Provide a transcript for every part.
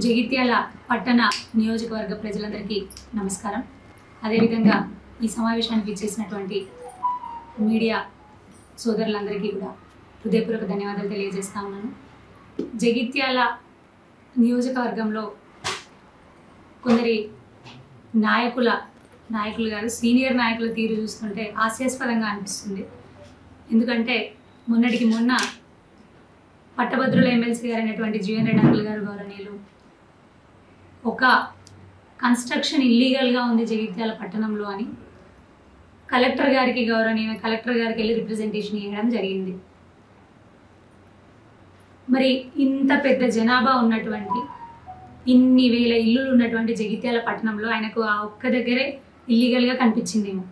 జగిత్యాల పట్టణ నియోజకవర్గ ప్రజలందరికీ నమస్కారం. అదేవిధంగా ఈ సమావేశానికి విచ్చేసినటువంటి మీడియా సోదరులందరికీ కూడా హృదయపూర్వక ధన్యవాదాలు తెలియజేస్తా ఉన్నాను. జగిత్యాల నియోజకవర్గంలో కొందరి నాయకులు గారు సీనియర్ నాయకుల తీరు చూస్తుంటే హాస్యాస్పదంగా అనిపిస్తుంది. ఎందుకంటే మొన్నటికి మొన్న పట్టభద్రుల ఎమ్మెల్సీ గారు అయినటువంటి జీవన్ రెడ్డి అంకుల్ గారు గౌరవనీయులు ఒక కన్స్ట్రక్షన్ ఇల్లీగల్గా ఉంది జగిత్యాల పట్టణంలో అని కలెక్టర్ గారికి వెళ్ళి రిప్రజెంటేషన్ ఇవ్వడం జరిగింది. మరి ఇంత పెద్ద జనాభా ఉన్నటువంటి ఇన్ని వేల ఇల్లులు ఉన్నటువంటి జగిత్యాల పట్టణంలో ఆయనకు ఆ ఒక్క దగ్గరే ఇల్లీగల్గా కనిపించిందేమో.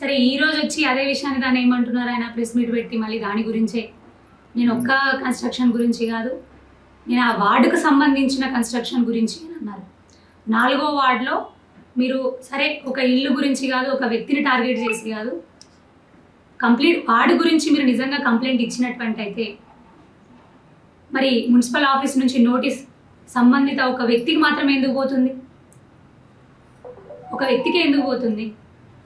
సరే, ఈరోజు వచ్చి అదే విషయాన్ని దాన్ని ఏమంటున్నారు, ఆయన ప్రెస్ మీట్ పెట్టి మళ్ళీ దాని గురించే, నేను ఒక్క కన్స్ట్రక్షన్ గురించి కాదు, నేను ఆ వార్డుకు సంబంధించిన కన్స్ట్రక్షన్ గురించి అన్నారు. 4వ వార్డులో మీరు సరే ఒక ఇల్లు గురించి కాదు, ఒక వ్యక్తిని టార్గెట్ చేసి కాదు, కంప్లీట్ వార్డు గురించి మీరు నిజంగా కంప్లైంట్ ఇచ్చినటువంటి అయితే మరి మున్సిపల్ ఆఫీస్ నుంచి నోటీస్ సంబంధిత ఒక వ్యక్తికి మాత్రమే ఎందుకు పోతుంది? ఒక వ్యక్తికి ఎందుకు పోతుంది?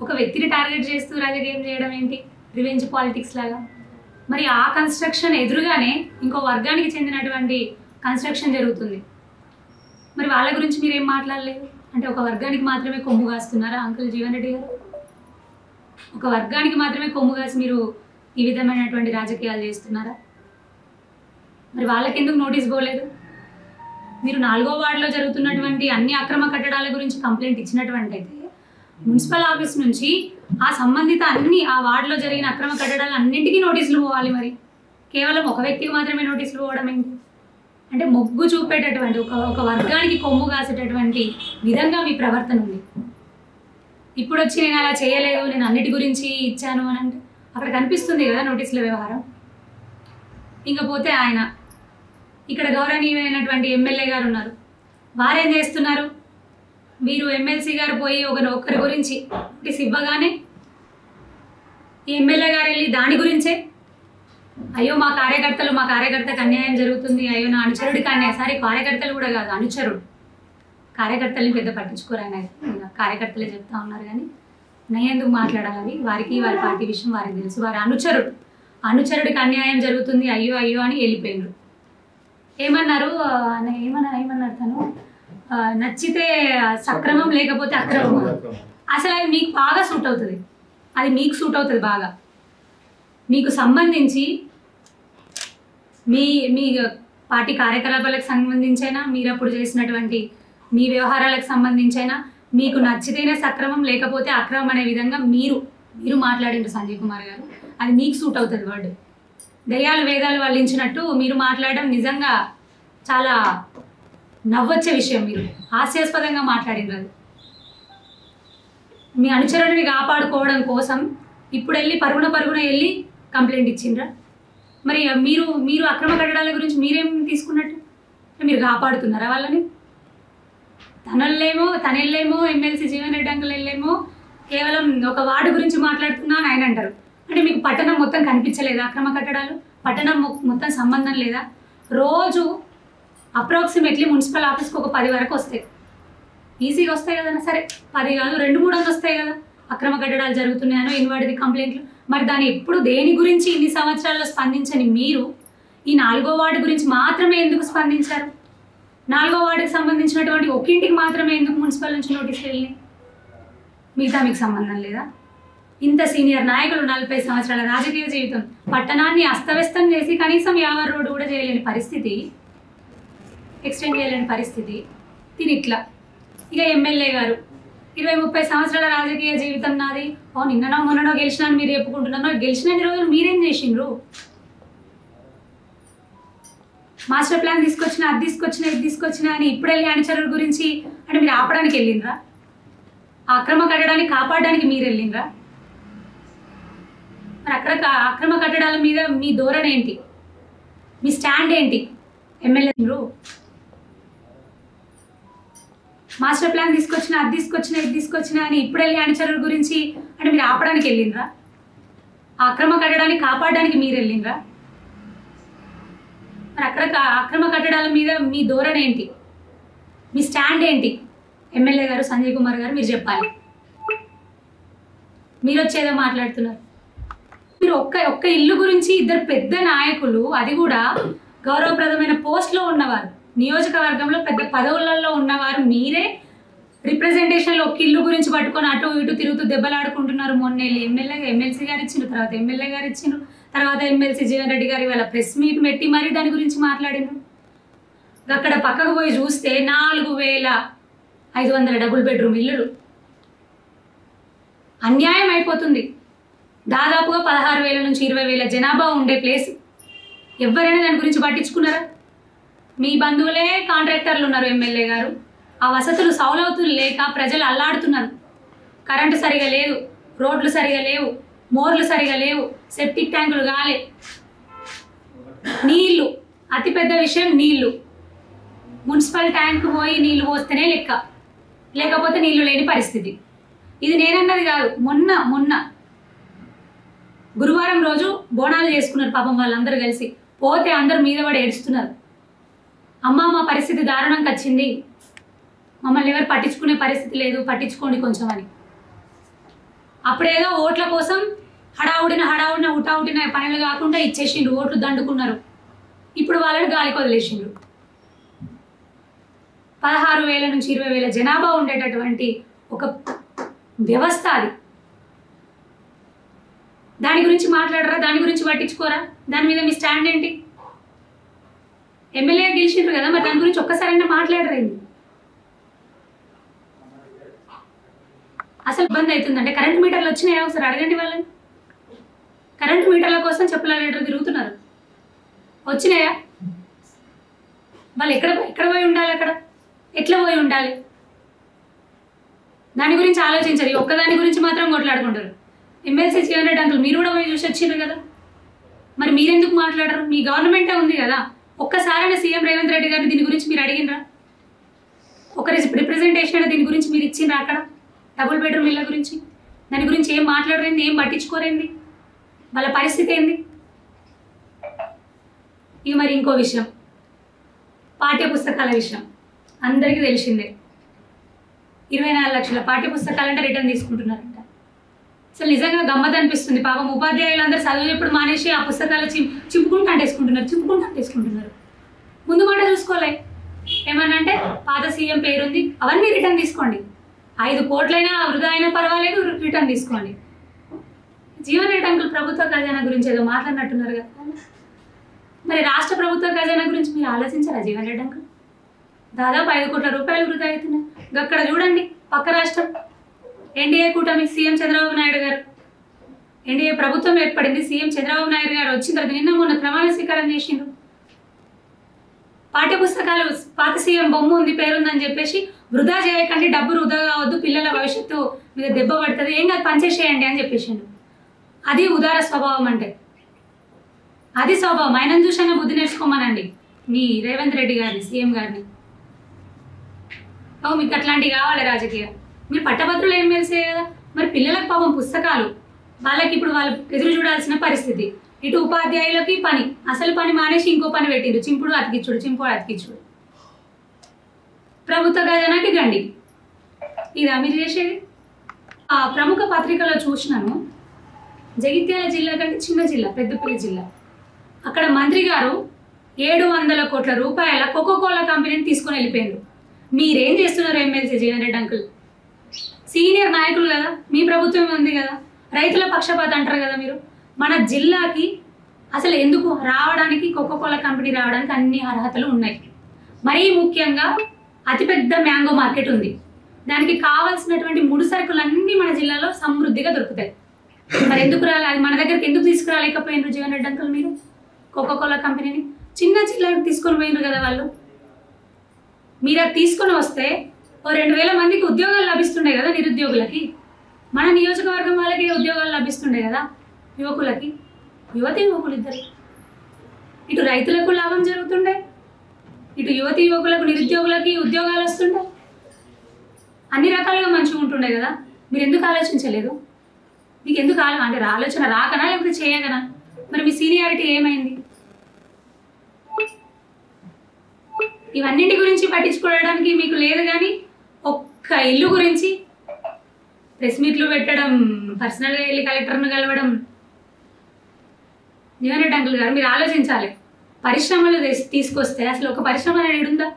ఒక వ్యక్తిని టార్గెట్ చేస్తూ రాజకీయం చేయడం ఏంటి? రివెంజ్ పాలిటిక్స్ లాగా. మరి ఆ కన్స్ట్రక్షన్ ఎదురుగానే ఇంకో వర్గానికి చెందినటువంటి కన్స్ట్రక్షన్ జరుగుతుంది. మరి వాళ్ళ గురించి మీరేం మాట్లాడలేదు? అంటే ఒక వర్గానికి మాత్రమే కొమ్ము కాస్తున్నారా అంకుల్ జీవన్ రెడ్డి గారు? ఒక వర్గానికి మాత్రమే కొమ్ము కాసి మీరు ఈ విధమైనటువంటి రాజకీయాలు చేస్తున్నారా? మరి వాళ్ళకి ఎందుకు నోటీస్ పోలేదు? మీరు 4వ వార్డులో జరుగుతున్నటువంటి అన్ని అక్రమ కట్టడాల గురించి కంప్లైంట్ ఇచ్చినటువంటి అయితే మున్సిపల్ ఆఫీస్ నుంచి ఆ సంబంధిత ఆ వార్డులో జరిగిన అక్రమ కట్టడాలు అన్నింటికీ నోటీసులు పోవాలి. మరి కేవలం ఒక వ్యక్తికి మాత్రమే నోటీసులు పోవడం ఏంటి? అంటే మొగ్గు చూపేటటువంటి ఒక వర్గానికి కొమ్ము కాసేటటువంటి విధంగా మీ ప్రవర్తన ఉంది. ఇప్పుడు వచ్చి నేను అలా చేయలేదు, నేను అన్నిటి గురించి ఇచ్చాను అని అంటే అక్కడ కనిపిస్తుంది కదా నోటీసుల వ్యవహారం. ఇంకపోతే ఆయన ఇక్కడ గౌరవనీయమైనటువంటి ఎమ్మెల్యే గారు ఉన్నారు, వారేం చేస్తున్నారు? వీరు ఎమ్మెల్సీ గారు పోయి ఒకరి గురించి నోటీస్ ఇవ్వగానే ఈ ఎమ్మెల్యే గారు వెళ్ళి దాని గురించే అయ్యో మా కార్యకర్తకు అన్యాయం జరుగుతుంది, అయ్యో నా అనుచరుడికి అన్యాయం. సరే, కార్యకర్తలు కూడా కాదు, అనుచరుడు. కార్యకర్తల్ని పెద్ద పట్టించుకోరు, ఆయన కార్యకర్తలే చెప్తా ఉన్నారు. కానీ నేను ఎందుకు మాట్లాడాలి? వారి పార్టీ విషయం వారికి తెలుసు. వారి అనుచరుడికి అన్యాయం జరుగుతుంది, అయ్యో అని వెళ్ళిపోయినారు. ఏమన్నారు తను, నచ్చితే సక్రమం లేకపోతే అక్రమం. అసలు అది మీకు బాగా సూట్ అవుతుంది, బాగా మీకు సంబంధించి మీ పార్టీ కార్యకలాపాలకు సంబంధించైనా, మీరు అప్పుడు చేసినటువంటి మీ వ్యవహారాలకు సంబంధించైనా మీకు నచ్చితేనే సక్రమం లేకపోతే అక్రమం అనే విధంగా మీరు మాట్లాడిండ్రు సంజయ్ కుమార్ గారు. అది మీకు సూట్ అవుతుంది. వర్డ్ దయ్యాలు వేదాలు వల్లించినట్టు మీరు మాట్లాడడం నిజంగా చాలా నవ్వొచ్చే విషయం. మీరు హాస్యాస్పదంగా మాట్లాడిండ్రు. అది మీ అనుచరుడిని కాపాడుకోవడం కోసం ఇప్పుడు వెళ్ళి పరుగున వెళ్ళి కంప్లైంట్ ఇచ్చిండ్రా? మరి మీరు అక్రమ కట్టడాల గురించి మీరేం తీసుకున్నట్టు? మీరు కాపాడుతున్నారా వాళ్ళని? తనెళ్ళేమో ఎమ్మెల్సీ జీవన్ రెడ్డి అంకుల్ వెళ్ళేమో కేవలం ఒక వార్డు గురించి మాట్లాడుతున్నా అని ఆయన అంటారు. అంటే మీకు పట్టణం మొత్తం కనిపించలేదా? అక్రమ కట్టడాలు పట్టణం మొత్తం సంబంధం లేదా? రోజు అప్రాక్సిమేట్లీ మున్సిపల్ ఆఫీస్కి ఒక 10 వరకు వస్తాయి, ఈజీగా వస్తాయి కదా. సరే, 10 కాదు, 2-3 వస్తాయి కదా అక్రమ కట్టడాలు జరుగుతున్నాయనో ఇన్వార్డ్ది కంప్లైంట్లు. మరి దాన్ని ఎప్పుడు దేని గురించి ఇన్ని సంవత్సరాల్లో స్పందించని మీరు ఈ 4వ వార్డు గురించి మాత్రమే ఎందుకు స్పందించారు? 4వ వార్డుకి సంబంధించినటువంటి ఒక ఇంటికి మాత్రమే ఎందుకు మున్సిపల్ నుంచి నోటీసులు వెళ్ళినాయి? మిగతా మీకు సంబంధం లేదా? ఇంత సీనియర్ నాయకులు 40 సంవత్సరాల రాజకీయ జీవితం, పట్టణాన్ని అస్తవ్యస్తం చేసి కనీసం 50 రోడ్డు కూడా చేయలేని పరిస్థితి, ఎక్స్టెండ్ చేయలేని పరిస్థితి. దీని ఇట్లా ఇక ఎమ్మెల్యే గారు 20-30 సంవత్సరాల రాజకీయ జీవితం నాది, నిన్ననో మొన్ననో గెలిచినాను మీరు చెప్పుకుంటున్నాను. గెలిచిన రోజులు మీరేం చేసిండ్రు? మాస్టర్ ప్లాన్ తీసుకొచ్చిన, అది తీసుకొచ్చిన, ఇది తీసుకొచ్చిన అని ఇప్పుడు వెళ్ళి అనుచరుల గురించి అంటే మీరు ఆపడానికి వెళ్ళిండ్రా? ఆ అక్రమ కట్టడాన్ని కాపాడడానికి మీరు వెళ్ళిండ్రా? మరి అక్కడ అక్రమ కట్టడాల మీద మీ ధోరణి ఏంటి? మీ స్టాండ్ ఏంటి? ఎమ్మెల్యేలు మాస్టర్ ప్లాన్ తీసుకొచ్చిన, అది తీసుకొచ్చిన, ఇది తీసుకొచ్చిన అని ఇప్పుడు వెళ్ళి అనుచరుల గురించి అంటే మీరు ఆపడానికి వెళ్ళిండ్రా? ఆ అక్రమ కట్టడాన్ని కాపాడడానికి మీరు వెళ్ళిండ్రా? మరి అక్కడ అక్రమ కట్టడాల మీద మీ ధోరణి ఏంటి, మీ స్టాండ్ ఏంటి? ఎమ్మెల్యే గారు సంజయ్ కుమార్ గారు మీరు చెప్పాలి. మీరు వచ్చేదో మాట్లాడుతున్నారు. మీరు ఒక్క ఇల్లు గురించి ఇద్దరు పెద్ద నాయకులు, అది కూడా గౌరవప్రదమైన పోస్ట్లో ఉన్నవారు, నియోజకవర్గంలో పెద్ద పదవులలో ఉన్నవారు, మీరే రిప్రజెంటేషన్లో ఒక ఇల్లు గురించి పట్టుకొని అటు ఇటు తిరుగుతూ దెబ్బలాడుకుంటున్నారు. మొన్న ఎమ్మెల్సీ గారు ఇచ్చిండ్రు, తర్వాత ఎమ్మెల్యే గారు ఇచ్చిండ్రు, తర్వాత ఎమ్మెల్సీ జీవన్ రెడ్డి గారి వాళ్ళ ప్రెస్ మీట్ పెట్టి మరీ దాని గురించి మాట్లాడిండ్రు. అక్కడ పక్కకు పోయి చూస్తే 4,500 డబుల్ బెడ్రూమ్ ఇల్లులు. అన్యాయం అయిపోతుంది. దాదాపుగా 16,000 నుంచి 20,000 జనాభా ఉండే ప్లేస్. ఎవరైనా దాని గురించి పట్టించుకున్నారా? మీ బంధువులే కాంట్రాక్టర్లు ఉన్నారు ఎమ్మెల్యే గారు. ఆ వసతులు సౌలతులు లేక ప్రజలు అల్లాడుతున్నారు. కరెంటు సరిగా లేదు, రోడ్లు సరిగా లేవు, మోర్లు సరిగా లేవు, సెప్టిక్ ట్యాంకులు కాలే, నీళ్లు అతిపెద్ద విషయం. నీళ్లు మున్సిపల్ ట్యాంక్ పోయి నీళ్లు పోస్తేనే లెక్క, లేకపోతే నీళ్లు లేని పరిస్థితి. ఇది నేనన్నది కాదు. మొన్న గురువారం రోజు బోనాలు చేసుకున్నారు పాపం వాళ్ళందరూ కలిసి. పోతే అందరూ మీద పడి ఏడుస్తున్నారు. అమ్మ మా పరిస్థితి దారుణంకి వచ్చింది, మమ్మల్ని ఎవరు పట్టించుకునే పరిస్థితి లేదు, పట్టించుకోండి కొంచెం అని. అప్పుడేదో ఓట్ల కోసం హడావుడిన హుటాహుటిన పనులు కాకుండా ఇచ్చేసిండ్రు, ఓట్లు దండుకున్నారు. ఇప్పుడు వాళ్ళని గాలికి వదిలేసిండ్రు. 16,000 నుంచి 20,000 జనాభా ఉండేటటువంటి ఒక వ్యవస్థ అది. దాని గురించి మాట్లాడరా? దాని గురించి పట్టించుకోరా? దాని మీద మీ స్టాండ్ ఏంటి? ఎమ్మెల్యే గెలిచిండ్రు కదా, మరి దాని గురించి ఒక్కసారైనా మాట్లాడరేంది? అసలు ఇబ్బంది అవుతుందంటే కరెంటు మీటర్లు వచ్చినాయా? ఒకసారి అడగండి వాళ్ళని. కరెంటు మీటర్ల కోసం చెప్పలేటట్టు తిరుగుతున్నారు. వచ్చినాయా? వాళ్ళు ఎక్కడ పోయి ఉండాలి? అక్కడ ఎట్లా పోయి ఉండాలి? దాని గురించి ఆలోచించారు. ఒక్కదాని గురించి మాత్రం కొట్లాడుకుంటారు. ఎమ్మెల్సీ జీవన్ రెడ్డి అంకుల్ మీరు కూడా పోయి చూసి వచ్చిండ్రు కదా, మరి మీరెందుకు మాట్లాడరు? మీ గవర్నమెంటే ఉంది కదా. ఒక్కసారైనా సీఎం రేవంత్ రెడ్డి గారిని దీని గురించి మీరు అడిగినరా? ఒక రిప్రజెంటేషన్ దీని గురించి మీరు ఇచ్చిండ్రా? అక్కడ డబుల్ బెడ్రూమ్ ఇళ్ళ గురించి దాని గురించి ఏం మాట్లాడరేంది, ఏం పట్టించుకోరేంది? వాళ్ళ పరిస్థితి ఏంది? ఇక మరి ఇంకో విషయం, పాఠ్య పుస్తకాల విషయం అందరికీ తెలిసిందే. 24 లక్షల పాఠ్య పుస్తకాలంటే రిటర్న్ తీసుకుంటున్నారంట. అసలు నిజంగా గమ్మత్ అనిపిస్తుంది. పాపం ఉపాధ్యాయులందరూ చదువు ఎప్పుడు మానేసి ఆ పుస్తకాలు చింపుకుంటూ అంటేసుకుంటున్నారు. ముందు మాట చూసుకోలే. ఏమన్నా అంటే పాత సీఎం పేరుంది, అవన్నీ రిటర్న్ తీసుకోండి. 5 కోట్లైనా వృధా అయినా పర్వాలేదు, రిటర్న్ తీసుకోండి. జీవన్ రెడ్డి అంకుల్ ప్రభుత్వ ఖజానా గురించి ఏదో మాట్లాడినట్టున్నారు కదా, మరి రాష్ట్ర ప్రభుత్వ ఖజానా గురించి మీరు ఆలోచించారా? జీవన్ రెడ్డి అంకుల్ దాదాపు 5 కోట్ల రూపాయలు వృధా అవుతున్నాయి. అక్కడ చూడండి, పక్క రాష్ట్రం ఎన్డీఏ కూటమి, సీఎం చంద్రబాబు నాయుడు గారు, ఎన్డీఏ ప్రభుత్వం ఏర్పడింది. సీఎం చంద్రబాబు నాయుడు గారు వచ్చిన తర్వాత నిన్న మొన్న ప్రమాణ స్వీకారం చేసిండ్రు. పాఠ్య పుస్తకాలు పాత సీఎం బొమ్మ ఉంది, పేరుందని చెప్పేసి వృధా చేయకండి, డబ్బు వృధా కావద్దు, పిల్లల భవిష్యత్తు మీద దెబ్బ పడుతుంది, ఏం కాదు పనిచేసేయండి అని చెప్పేసిండు. అది ఉదార స్వభావం అంటే. అది స్వభావం. ఆయనను చూసైనా బుద్ధి నేర్చుకోమనండి మీ రేవంత్ రెడ్డి గారిని, సీఎం గారిని. మీకు అట్లాంటివి కావాలి రాజకీయం. మీరు పట్టభద్రులు ఏం తెలిసే కదా. మరి పిల్లలకు పాపం పుస్తకాలు, వాళ్ళకి ఇప్పుడు వాళ్ళు ఎదురు చూడాల్సిన పరిస్థితి. ఇటు ఉపాధ్యాయులకి పని, అసలు పని మానేసి ఇంకో పని పెట్టిండు, చింపుడు అతికిచ్చుడు. ప్రభుత్వ ఖజానాకి గండి. ఇదా మీరు చేసేది? ఆ ప్రముఖ పత్రికలో చూసినాను, జగిత్యాల జిల్లా కంటే చిన్న జిల్లా, పెద్దపల్లి జిల్లా. అక్కడ మంత్రి గారు 700 కోట్ల రూపాయల కోకోకోలా కంపెనీని తీసుకొని వెళ్ళిపోయారు. మీరేం చేస్తున్నారు MLC Jeevan Reddy uncle? Senior నాయకులు కదా, మీ ప్రభుత్వం ఉంది కదా, రైతుల పక్షపాత అంటారు కదా మీరు. మన జిల్లాకి అసలు ఎందుకు రావడానికి, కోకోకోలా కంపెనీ రావడానికి అన్ని అర్హతలు ఉన్నాయి. మరీ ముఖ్యంగా అతిపెద్ద మ్యాంగో మార్కెట్ ఉంది. దానికి కావాల్సినటువంటి ముడి సరుకులన్నీ మన జిల్లాలో సమృద్ధిగా దొరుకుతాయి. మరి ఎందుకు అది మన దగ్గరికి ఎందుకు తీసుకురాలేకపోయినారు జీవన్ రెడ్డి అంకుల్ మీరు? కోకోకోలా కంపెనీని చిన్న జిల్లాకి తీసుకొని పోయినారు కదా వాళ్ళు. మీరు అది తీసుకొని వస్తే ఓ 2,000 మందికి ఉద్యోగాలు లభిస్తుండే కదా, నిరుద్యోగులకి. మన నియోజకవర్గం వాళ్ళకి ఉద్యోగాలు లభిస్తుండే కదా, యువకులకి, యువకులు ఇద్దరు. ఇటు రైతులకు లాభం జరుగుతుండే, ఇటు యువకులకు, నిరుద్యోగులకి ఉద్యోగాలు వస్తుండే. అన్ని రకాలుగా మంచిగా ఉంటుండే కదా. మీరు ఎందుకు ఆలోచించలేదు? మీకు ఎందుకు అంటే ఆలోచన రాకనా లేకపోతే చేయగనా? మరి మీ సీనియారిటీ ఏమైంది? ఇవన్నింటి గురించి పట్టించుకోవడానికి మీకు లేదు, కానీ ఒక్క ఇల్లు గురించి ప్రెస్ మీట్లు పెట్టడం, పర్సనల్గా వెళ్ళి కలెక్టర్ను కలవడం. జీవన్ రెడ్డి అంకుల్ గారు, మీరు ఆలోచించాలి. పరిశ్రమలు తీసుకొస్తే అసలు ఒక పరిశ్రమ అనేది ఉందా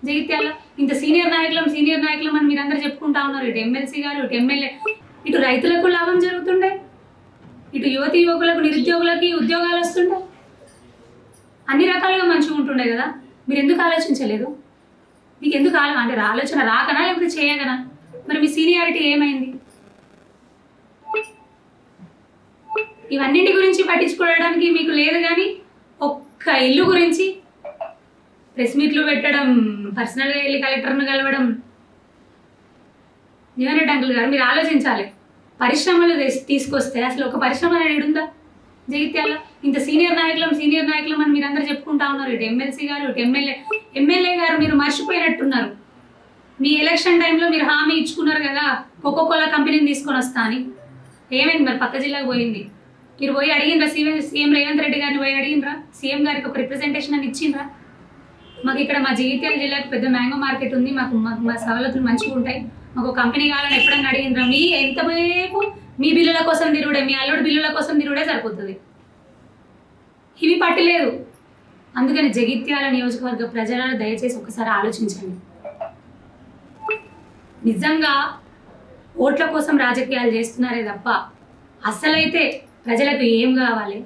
జగిత్యాల? ఇంత సీనియర్ నాయకులం అని మీరందరూ చెప్పుకుంటా ఉన్నారు. ఇటు ఎమ్మెల్సీ గారు, ఇటు ఎమ్మెల్యే, ఇటు రైతులకు లాభం జరుగుతుండే, ఇటు యువతి యువకులకు, నిరుద్యోగులకి ఉద్యోగాలు వస్తుండే, అన్ని రకాలుగా మంచిగా ఉంటుండే కదా. మీరు ఎందుకు ఆలోచించలేదు? మీకు ఎందుకు అంటే ఆలోచన రాకనా లేకపోతే చేయకనా? మరి మీ సీనియారిటీ ఏమైంది? ఇవన్నింటి గురించి పట్టించుకోవడానికి మీకు లేదు, కానీ ఒక్క ఇల్లు గురించి ప్రెస్ మీట్లు పెట్టడం, పర్సనల్గా వెళ్ళి కలెక్టర్ను కలవడం. జీవన్ రెడ్డి అంకుల్ గారు, మీరు ఆలోచించాలి. పరిశ్రమలు తీసుకొస్తే అసలు ఒక పరిశ్రమ అనేది ఉందా జగిత్యాల? ఇంత సీనియర్ నాయకులం అని మీరందరూ చెప్పుకుంటా ఉన్నారు. ఇటు ఎమ్మెల్సీ గారు, ఇటు ఎమ్మెల్యే గారు, మీరు మర్చిపోయినట్టున్నారు. మీ ఎలక్షన్ టైంలో మీరు హామీ ఇచ్చుకున్నారు కదా, కోకోకోలా కంపెనీని తీసుకొని వస్తా అని. ఏమైంది మరి? పక్క జిల్లాకు పోయింది. మీరు పోయి అడిగినరా? సీఎం రేవంత్ రెడ్డి గారిని పోయి అడిగినరా? సీఎం గారికి ఒక రిప్రజెంటేషన్ అని ఇచ్చిండ్రా? మాకు ఇక్కడ మా జగిత్యాల జిల్లాకు పెద్ద మ్యాంగో మార్కెట్ ఉంది, మా సవలతులు మంచిగా ఉంటాయి, మాకు కంపెనీ కావాలని ఎప్పుడన్నా అడిగినరా? మీ ఎంతసేపు మీ బిల్లుల కోసం తిరుగుడే, మీ అల్లుడు బిల్లుల కోసం తిరుగుడే సరిపోతుంది. ఇవి పట్టలేదు. అందుకని జగిత్యాల నియోజకవర్గ ప్రజలను దయచేసి ఒకసారి ఆలోచించండి. నిజంగా ఓట్ల కోసం రాజకీయాలు చేస్తున్నారే తప్ప అసలైతే ప్రజలకు ఏం కావాలి,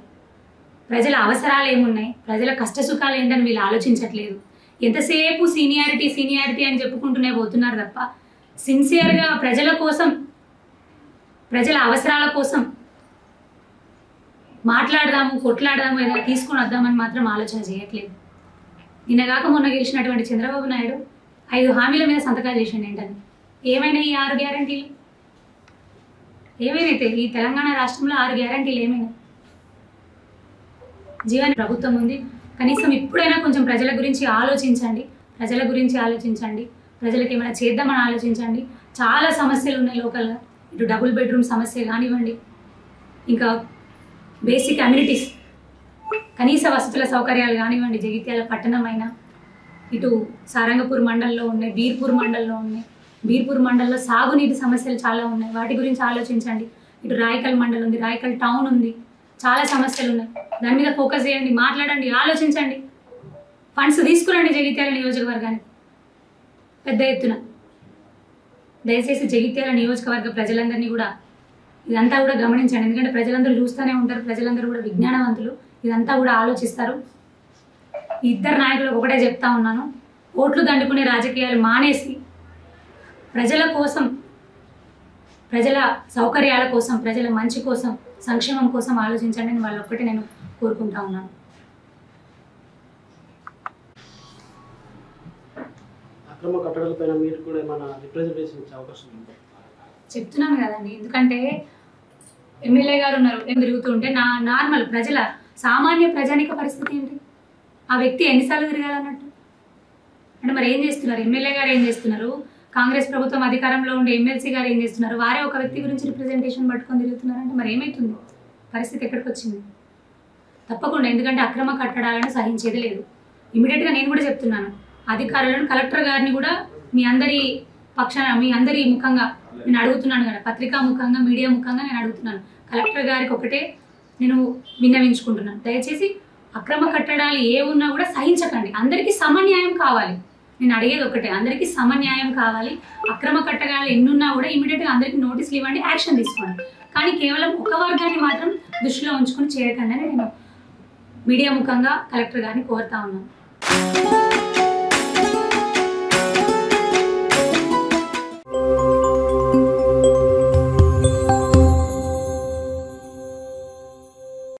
ప్రజల అవసరాలు ఏమున్నాయి, ప్రజల కష్టసుఖాలు ఏంటని వీళ్ళు ఆలోచించట్లేదు. ఎంతసేపు సీనియారిటీ అని చెప్పుకుంటూనే పోతున్నారు తప్ప సిన్సియర్గా ప్రజల కోసం, ప్రజల అవసరాల కోసం మాట్లాడదాము, కొట్లాడదాము, ఏదైనా తీసుకొని వద్దామని మాత్రం ఆలోచన చేయట్లేదు. నిన్నగాక మొన్న గెలిచినటువంటి చంద్రబాబు నాయుడు 5 హామీల మీద సంతకాలు చేసిండు ఏంటని. ఏమైనా ఈ 6 గ్యారంటీలు ఏమైనా? ఈ తెలంగాణ రాష్ట్రంలో 6 గ్యారంటీలు ఏమైనా? జీవన్ ప్రభుత్వం ఉంది, కనీసం ఇప్పుడైనా కొంచెం ప్రజల గురించి ఆలోచించండి. ప్రజలకు ఏమైనా చేద్దామని ఆలోచించండి. చాలా సమస్యలు ఉన్నాయి లోకల్గా. ఇటు డబుల్ బెడ్రూమ్ సమస్య కానివ్వండి, ఇంకా బేసిక్ అమ్యూనిటీస్, కనీస వసతుల సౌకర్యాలు కానివ్వండి. జగిత్యాల పట్టణమైనా, ఇటు సారంగపూర్ మండలంలో ఉన్నాయి, బీర్పూర్ మండలంలో ఉన్నాయి. బీర్పూర్ మండలంలో సాగునీటి సమస్యలు చాలా ఉన్నాయి, వాటి గురించి ఆలోచించండి. ఇటు రాయకల్ మండలం ఉంది, రాయకల్ టౌన్ ఉంది, చాలా సమస్యలు ఉన్నాయి. దాని మీద ఫోకస్ చేయండి, మాట్లాడండి, ఆలోచించండి. ఫండ్స్ తీసుకురండి జగిత్యాల నియోజకవర్గానికి పెద్ద ఎత్తున. దయచేసి జగిత్యాల నియోజకవర్గ ప్రజలందరినీ కూడా ఇదంతా కూడా గమనించండి. ఎందుకంటే ప్రజలందరూ చూస్తూనే ఉంటారు, ప్రజలందరూ కూడా విజ్ఞానవంతులు, ఇదంతా కూడా ఆలోచిస్తారు. ఈ ఇద్దరు నాయకులకు ఒకటే చెప్తా ఉన్నాను, ఓట్లు దండుకునే రాజకీయాలు మానేసి ప్రజల కోసం, ప్రజల సౌకర్యాల కోసం, ప్రజల మంచి కోసం, సంక్షేమం కోసం ఆలోచించండి అని వాళ్ళు ఒక్కటే నేను కోరుకుంటా ఉన్నాను. అక్రమ కట్టడాలపైన మీరు కూడా ఏమైనా రిప్రజెంటేషన్ ఇచ్చే అవకాశం ఉంది? చెప్తున్నాను కదండి, ఎందుకంటే ఎమ్మెల్యే గారు ఉన్నారు, ఏం తిరుగుతుంటే నార్మల్ ప్రజల, సామాన్య ప్రజానిక పరిస్థితి ఏంటి? ఆ వ్యక్తి ఎన్నిసార్లు తిరగాలన్నట్టు అంటే మరి ఏం చేస్తున్నారు? ఎమ్మెల్యే గారు ఏం చేస్తున్నారు? కాంగ్రెస్ ప్రభుత్వం అధికారంలో ఉండే ఎమ్మెల్సీ గారు ఏం చేస్తున్నారు? వారే ఒక వ్యక్తి గురించి రిప్రజెంటేషన్ పట్టుకొని తిరుగుతున్నారంటే మరి ఏమవుతుంది? పరిస్థితి ఎక్కడికి వచ్చింది? తప్పకుండా, ఎందుకంటే అక్రమ కట్టడాలను సహించేది లేదు. ఇమీడియట్గా నేను కూడా చెప్తున్నాను, అధికారులను, కలెక్టర్ గారిని కూడా మీ అందరి పక్షాన, మీ అందరి ముఖంగా నేను అడుగుతున్నాను కదా, పత్రికా ముఖంగా, మీడియా ముఖంగా నేను అడుగుతున్నాను. కలెక్టర్ గారికి ఒకటే నేను విన్నవించుకుంటున్నాను, దయచేసి అక్రమ కట్టడాలు ఏ ఉన్నా కూడా సహించకండి. అందరికీ సమన్యాయం కావాలి. నేను అడిగేది ఒకటే, అందరికీ సమన్యాయం కావాలి. అక్రమ కట్టడాలు ఎన్నున్నా కూడా ఇమీడియట్గా అందరికీ నోటీసులు ఇవ్వండి, యాక్షన్ తీసుకోండి. కానీ కేవలం ఒక వర్గాన్ని మాత్రం దృష్టిలో ఉంచుకొని చేయకండి అని నేను మీడియా ముఖంగా కలెక్టర్ గారిని కోరుతా ఉన్నాను.